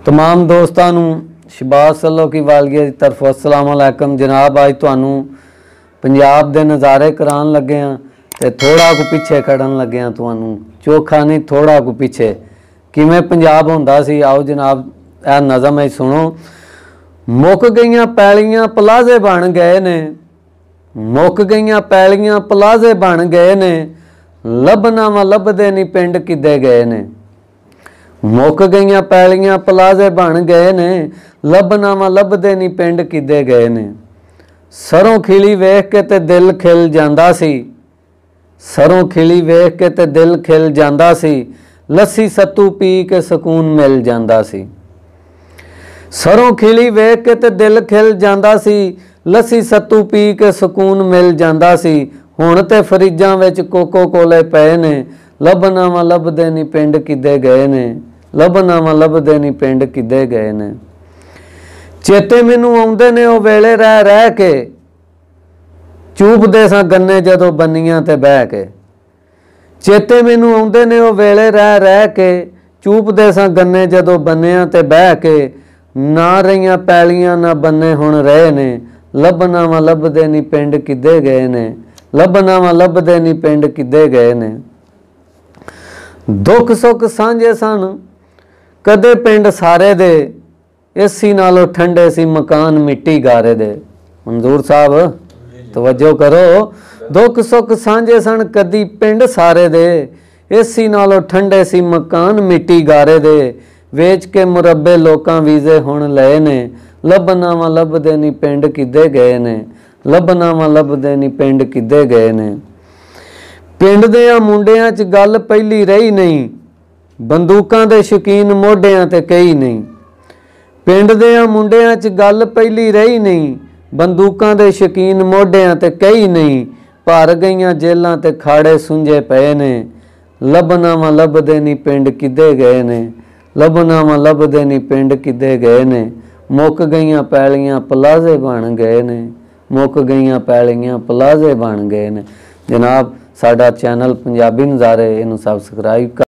तमाम दोस्तों शहबाज सल्लो की वालगी की तरफ अस्सलाम वालेकुम जनाब। अज तुहानू पंजाब के नज़ारे करान लगे हैं तो थोड़ा कु पिछे खड़न लगे हैं। तुहानू चोखा नहीं थोड़ा कु पिछे किवें पंजाब हुंदा सी। आओ जनाब यह नज़म है सुनो। मुक गईयां पैलियां पलाजे बन गए ने, मुक गईयां पैलियां पलाजे बन गए ने, लभना वा लभदे नहीं पिंड किदे गए ने। मुक गईयां पैलियां पलाजे बन गए ने, लभना वा लभदे नहीं पिंड किदे गए ने। सरों खिली वेख के ते दिल खिल जांदा सी, सरों खिली वेख के ते दिल खिल जांदा सी, लस्सी सत्तू पी के सकून मिल जांदा सी। सरों खिली वेख के ते दिल खिल जांदा सी, लस्सी सत्तू पी के सकून मिल जांदा सी। हुण ते फरिजां विच कोको कोले पए ने, लभना वा लभदे नहीं पिंड किदे गए ने, लभना वा लभदे नहीं पिंड किदे गए ने। चेते मैनू आउंदे ने ओ वेले रह रह के, चूपदे सां गन्ने जदों बन्नियां ते बह के। चेते मैनू आउंदे ने ओ वेले रह रह के, चूपदे सां गन्ने जदों बन्नियां ते बह के। ना रहियां पैलियां ना बन्ने हुण रहे ने, लभना वा लभदे नहीं पिंड किदे गए ने, लभना वा लभदे नहीं पिंड किदे गए ने। दुख सुख सांझे सन कदे पिंड सारे दे, एसी नालों ठंडे सी मकान मिट्टी गारे दे। मंजूर साहब तवज्जो करो। दुख सुख सांझे सन कदी पिंड सारे दे, एसी नालों ठंडे सी मकान मिट्टी गारे दे। वेच के मुरब्बे लोकां वीजे हुण लए ने, लभना वा लभदे नहीं पिंड किदे गए ने, लभना वा लभदे नहीं पिंड किदे गए ने। पिंड दियां मुंडियां च गल पहली रही नहीं, बंदूकां दे शौकीन मोढियां ते कई नहीं। पिंड दियां मुंडियां च गल पहली रही नहीं, बंदूकां दे शौकीन मोढियां ते कई नहीं। भर गईयां जेलां ते खाड़े सुंझे पए ने, लभना वा लभदे नहीं पिंड किदे गए ने, लभना वा लभदे नहीं पिंड किदे गए ने। मुक गईयां पैलियां पलाजे बन गए ने, मुक गईयां पैलियां पलाजे बन गए ने। जनाब साडा चैनल पंजाबी नज़ारे इनू सबसक्राइब कर